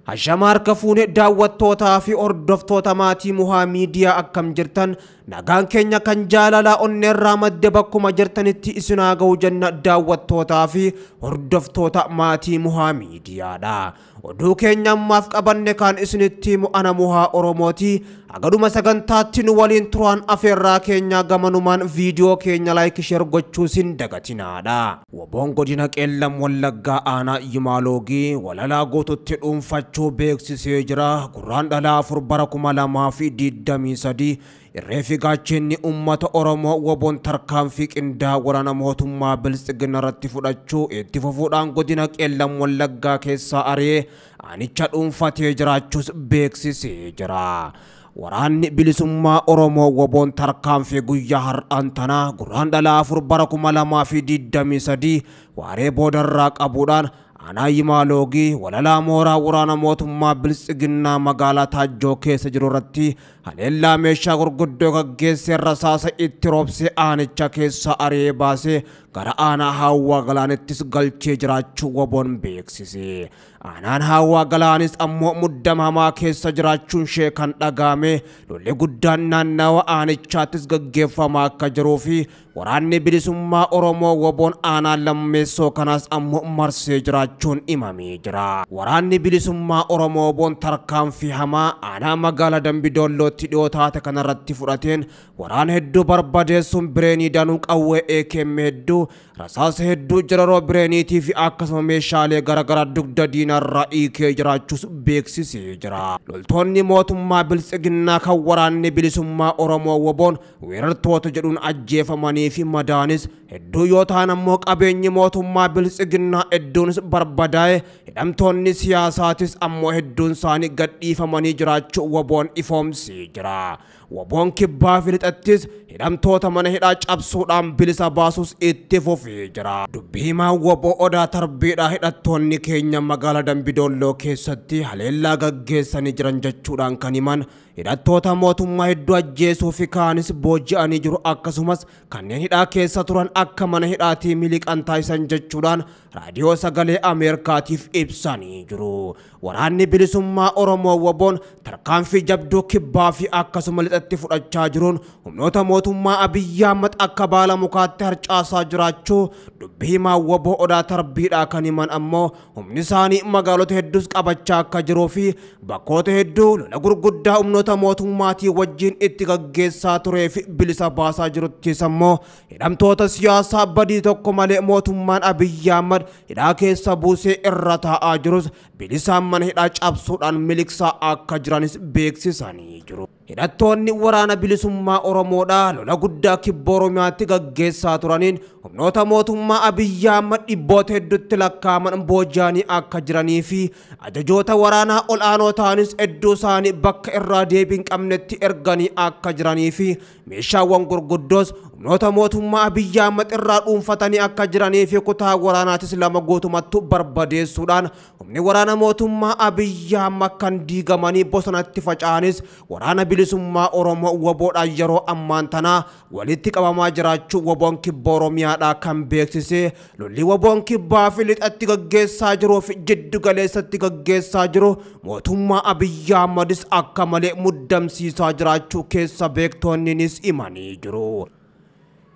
Hashamar kafuune daawwattootaa fi hordoftoota maatii Muhaa Miidiyaa akkam jirtan nagaan keenya kan jaalalaa onneerraa madde bakkuma jirtanitti isinaa ga'u jenna daawwattootaa fi hordoftoota maatii Muhaa Miidiyaadha. Oduu keenya ammaaf qabanne kan isinitti ana Muhaa Oromooti. Agaduma sagantaatti nu waliin turaan afeerraa keenya gamanumaan viidiyoo keenya like share gochuu sin dagatinaadha. Woboon godina Qeellam Wallaggaa aanaa Yimaaloogii walalaa gootutti dhuunfachuu beeksisee jira. Gurraan dhalaa 4 bara 2023 irreefi gaachinni ummata Oromoo woboon tarkaanfii qindaa'aa waraana mootummaa Biltsiginna irratti fudhachuu itti fufuudhaan godina Qeellam Wallaggaa keessaa ari'ee aanicha dhuunfatee jiraachuus beeksisee jira. Waraanni bilisummaa Oromoo woboon tarkaanfii guyyaa har'aan tanaa gurraan dhalaa 4 bara 2023 waaree boodarraa qabuudhaan aanaa Yimaaloogii walalaa mooraa waraana mootummaa Biltsiginnaa magaalaa Taajjoo keessa jiru irratti haleellaa meeshaa gurguddoo gaggeessee rasaasa itti roobsee aanicha keessa ari'ee baasee gara aanaa Haawwaa Galaanittis galchee jiraachuu woboon beeksise. Aanaan Haawwaa Galaanis ammoo muddama hamaa keessa jiraachuun ishee kan dhagahame lolli guddaan naannawa aanichaattis gaggeeffamaa akka jiruu fi waraanni bilisummaa Oromoo woboon aanaa lammeessoo kanaas ammoo marsee jiraachuun himamee jira. Waraanni bilisummaa Oromoo woboon tarkaanfii hamaa aanaa magaalaa Dambidollootti dhiyoo taate kanarratti fudhateen waraana hedduu barbadeessuun bireenii danuu qawwee AKM hedduu rasaasa hedduu jiraroo bireeniitii fi akkasuma meeshaalee garagaraa dugda diinarraa hiikee jiraachuus beeksisee jira. Loltoonni mootummaa Biltsiginnaa kan waraanni bilisummaa Oromoo woboon weerartoota jedhuun ajjeefamanii fi madaanis hedduu yoo ta'an ammoo qabeenyi mootummaa Biltsiginnaa hedduunis barbadaa'e hidhamtoonni siyaasaatis ammoo hedduun isaanii gadhiifamanii jiraachuu woboon ifoomsee jira. Woboon kibbaa fi lixattis hidhamtoota mana hidhaa cabsuudhaan bilisa baasuus itti fufee jira. Dubbii himaa woboo Odaa Tarbiidhaa hidhattoonni keenya magaalaa Dambidolloo keessatti haleellaa gaggeessanii jiran jechuudhaan kan himan hidhattoota mootummaa hedduu ajjeesuu fi kaanis booji'anii jiru akkasumas kanneen hidhaa keessa turan akka mana hidhaatii miliqan taasisan jechuudhaan raadiyoo sagalee Ameerikaatiif ibsanii jiru. Waraanni bilisummaa Oromoo woboon tarkaanfii jabduu kibbaa fi akkasuma lixatti fudhachaa jiruun humnoota mootummaa Abiyyi Ahmad akka baala mukaatti harcaasaa jiraachuu dubbii himaa woboo Odaa Tarbiidhaa kan himan ammoo humni isaanii magaalota hedduus qabachaa akka jiruu fi bakkoota hedduu lola gurguddaa humnoota mootummaatii wajjin itti gaggeessaa turee fi bilisa baasaa jiruttis ammoo hidhamtoota siyaasaa badii tokko malee mootummaan Abiyyi Ahmad hidhaa keessa buusee irra taa'aa jirus bilisaan mana hidhaa cabsuudhaan miliqsaa akka jiranis beeksisanii jiru. Hidhattoonni waraana bilisummaa Oromoodhaa lola guddaa kibba Oromiyaatti gaggeessaa turaniin humnoota mootummaa Abiyyi Ahmad dhibboota hedduutti lakkaa'aman booji'anii akka jiranii fi ajajoota waraanaa ol'aanoo ta'anis hedduu isaanii bakka irraa deebii hin qabnetti erganii akka jiranii fi meeshaawwan gurguddoos humnoota mootummaa Abiyyi Ahmad irraa dhuunfatanii akka jiranii fi kutaa waraanaatis 2 guutumattu barbadeessuudhaan humni waraana mootummaa Abiyyi Ahmad kan diigamanii bosonatti faca'anis waraana bilisummaa Oromoo woboodhaan yeroo ammaan tanaa walitti qabamaa jiraachuu woboon kibba Oromiyaadhaa kan beeksise. Lolli woboon kibbaa fi lixatti gaggeessaa jiruu fi jiddu galeessatti gaggeessaa jiru mootummaa Abiyyi Ahmadis akka malee muddamsiisaa jiraachuu keessa beektonninis himanii jiru.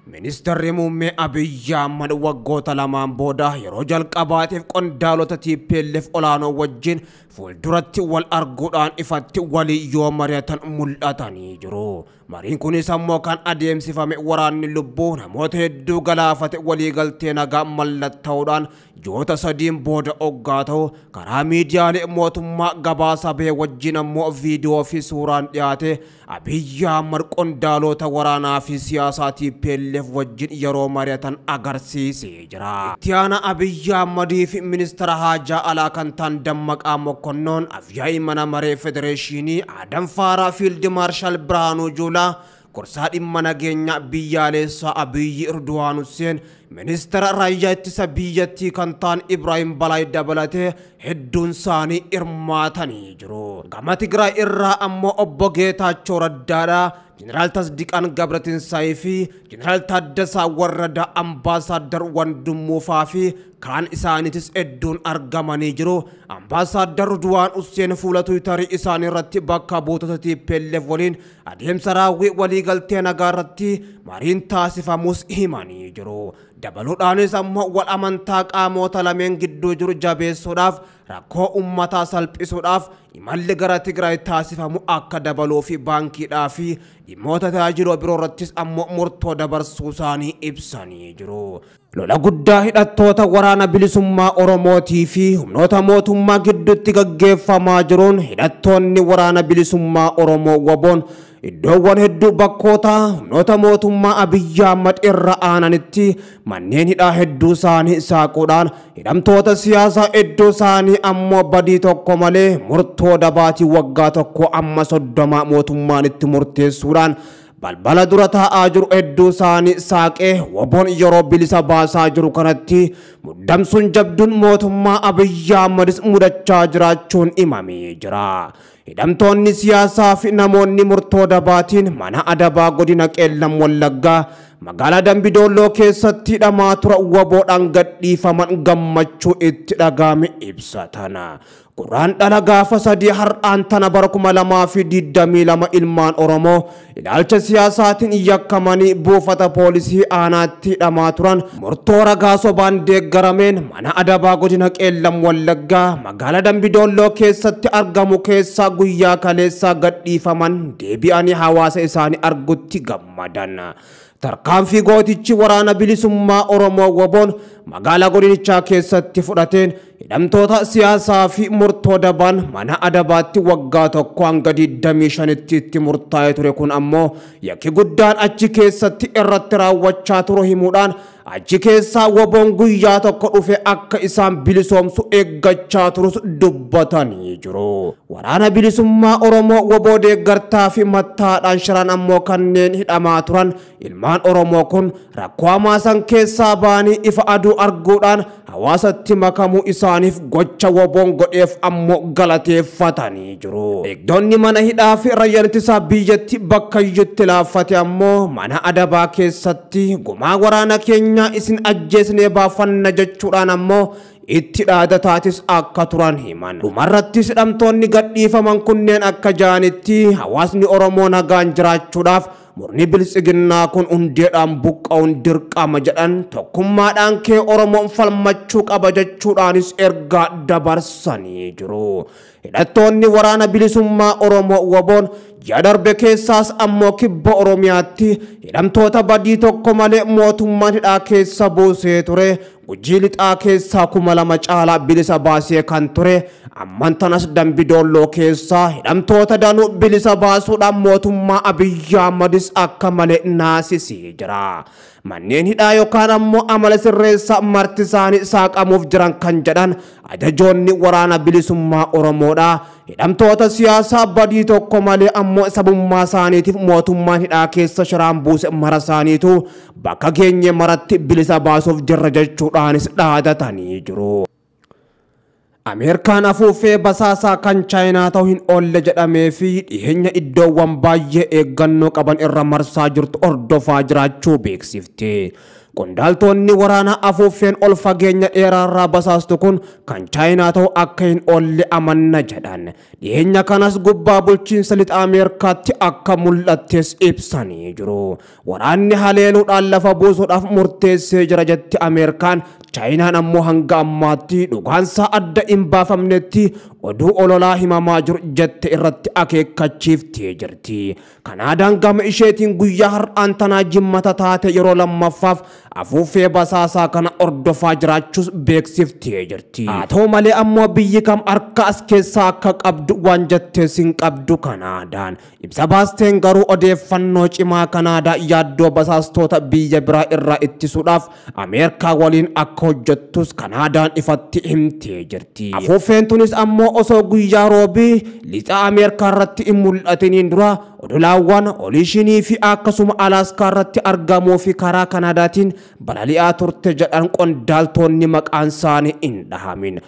Ministeerri muummee Abiyyi Ahmad waggoota 2 booda yeroo jalqabaatiif qondaalota TPLF olaanoo wajjin fuulduratti wal arguudhaan ifatti walii yoo mari'atan mul'atanii jiru. Mariin kunis ammoo kan adeemsifame waraanni lubbuu namoota hedduu galaafate waliigaltee nagaa mallattaa'uudhaan ji'oota 3 booda hoggaa ta'u karaa miidiyaalee mootummaa gabaasa bahe wajjin ammoo viidiyoo fi suuraan dhiyaate Abiyyi Ahmad qondaalota waraanaa fi siyaasaa TPLF wajjin yeroo mari'atan agarsiisee jira. Itti aanaa Abiyyi Ahmadii fi ministeera haajaa alaa kan ta'an Dammaqaa Mokonnoon afyaa'ii mana maree federeeshinii Adam Faaraa Fiild Maarshaal Biraanuu Juulaa gorsaa dhimma nageenya biyyaalessaa Abiyyi Irduwaan Hussein ministeera raayyaa ittisa biyyattii kan ta'an Ibrahim Balay dabalatee hedduun isaanii hirmaatanii jiru. Gama Tigraay irraa ammoo obbo Geetaachoo Raddaadha, Jeneraal Tasdiqaan Gabratinsaayii fi Jeneraal Taaddasaa Warradaa Ambaasaadar Wandimmuufaa fi kaan isaaniitis hedduun argamanii jiru. Ambaasaadar Ridwaan Hussein fuula Tiwiitarii isaanii irratti bakka buutota TPLF waliin adeemsa raawwii waliigaltee nagaa irratti mariin taasifamus himanii jiru. Dabaluudhaanis ammoo wal amantaa qaamota lameen gidduu jiru jabeessuudhaaf rakkoo uummataa salphisuudhaaf imalli gara Tigraay taasifamu akka dabaluu fi baankiidhaa fi dhimmoota tajaajila biroo irrattis ammoo murtoo dabarsuu isaanii ibsanii jiru. Lola guddaa hidhattoota waraana bilisummaa Oromootii fi humnoota mootummaa gidduutti gaggeeffamaa jiruun hidhattoonni waraana bilisummaa Oromoo WBOn iddoowwan hedduu bakkoota humnoota mootummaa Abiyyi Ahmad irra aananitti manneen hidhaa hedduu isaanii saaquudhaan hidhamtoota siyaasaa hedduu isaanii ammoo badii tokko malee murtoo dabaatii waggaa tokko amma 30 mootummaan itti murteessuudhaan balbala dura taa'aa jiru hedduu isaanii saaqee WBOn yeroo bilisa baasaa jiru kanatti muddamsuun jabduun mootummaa Abiyyi Ahmadis mudachaa jiraachuun himamee jira. Hidhamtoonni siyaasaa fi namoonni murtoo dabaatiin mana adabaa godina Qeellam Wallaggaa magaalaa Dambidolloo keessatti hidhamaa tura WBOdhaan gadhiifaman gammachuu itti dhagahame ibsatan. Quraan dhala gaafa 3 har'aan tana bara 2022 ilmaan Oromoo ilaalcha siyaasaatiin yakkamanii buufata poolisii aanaatti hidhamaa turan murtoo ragaa sobaan deeggarameen mana adabaa godina Qeellam Wallaggaa magaalaa Dambidolloo keessatti argamu keessaa guyyaa kaleessaa gadhiifaman deebi'anii hawaasa isaanii argutti gammadan. Tarkaanfii gootichi waraana bilisummaa Oromoo WBOn magaalaa godinichaa keessatti fudhateen hidhamtoota siyaasaa fi murtoo dabaan mana adabaatti waggaa tokko hanga 25tti itti murtaa'ee ture kun ammoo yakki guddaan achi keessatti irratti raawwachaa turu himuudhaan achi keessaa WBOn guyyaa tokko dhufe akka isaan bilisoomsu eeggachaa turus dubbatanii jiru. Waraana bilisummaa Oromoo WBO deeggartaa fi mattaadhaan shiran ammoo kanneen hidhamaa turan ilmaan Oromoo kun rakkoo hamaasan keessaa baanii ifa aduu arguudhaan hawaasatti makamuu isaaniif gocha WBOn godheef ammoo galateeffatanii jiru. Eegdonni mana hidhaa fi raayyaan ittisa biyyattii bakka iyyutti laaffate ammoo mana adabaa keessatti gumaa waraana keenya isin ajjeesnee baafanna jechuudhaan ammoo itti dhaadataatis akka turan himan. Dhumarrattis hidhamtoonni gadhiifaman kunneen akka jaanitti hawaasni Oromoo nagaan jiraachuudhaaf murni bilisiginnaa kun hundeedhaan buqqa'uun dirqama jedhan tokkummaadhaan kee Oromoon falmachuu qaba jechuudhaanis ergaa dabarsanii jiru. Hidhattoonni waraana bilisummaa Oromoo WBOn ji'a darbe keessaas ammoo kibba Oromiyaatti hidhamtoota badii tokko malee mootummaan hidhaa keessa buusee ture. Gujii lixaa keessaa 2,000 caalaa bilisa baasee kan ture amman tanas Dambidolloo keessaa hidhamtoota danuu bilisa baasuudhaan mootummaa Abiyyi Ahmadis akka malee naasisee jira. Manneen hidhaa yookaan ammoo amala sirreessaa marti isaanii saaqamuuf jiran kan jedhan ajajoonni waraana bilisummaa Oromoodha. Hidhamtoota siyaasaa badii tokko malee ammoo sabummaa isaaniitiif mootummaan hidhaa keessa shiraan buuse mara isaaniitu bakka geenye maratti bilisa baasuuf jirra jechuudhaanis dhaadatanii jiru. Ameerikaan afuufee basaasaa kan Chaayinaa ta'uu hin oolle jedhamee fi dhiyeenya iddoowwan baay'ee eeggannoo qaban irra marsaa jirtu hordofaa jiraachuu beeksifte. Qondaaltonni waraana afuufeen ol fageenya dheeraarraa basaastu kun kan Chaayinaa ta'uu akka hin oolle amanna jedhan. Dhiyeenya kanas gubbaa bulchiinsa lixa Ameerikaatti akka mul'attes ibsanii jiru. Waraanni haleeluudhaan lafa buusuudhaaf murteessee jira jetti Ameerikaan. Chaayinaan ammoo hanga ammaatti dhugaansaa adda hin baafamnetti oduu ololaa himamaa jiru jette irratti akeekkachiiftee jirti. Kanaadaan gama isheetiin guyyaa har'aan tanaa jimmata taate yeroo lammaffaaf afuufee basaasaa kana hordofaa jiraachuus beeksiftee jirti. Haa ta'u malee ammoo biyyi kam harka as keessaa akka qabdu waan jettees hin qabdu Kanaadaan. Ibsa baasteen garuu odeeffannoo cimaa Kanaadaa yaaddoo basaastoota biyya biraa irraa ittisuudhaaf Ameerikaa waliin akka hojjettus Kanaadaan ifatti himtee jirti. Afuufeen tunis ammoo osoo guyyaa roobii lixa Ameerikaa irratti hin mul'atiniin dura odolaawwan Olishinii fi akkasuma Alaaskaa irratti argamuu fi karaa Kanaadaatiin balali'aa turte jedhan qondaaltonni maqaan isaanii hin dhahamin.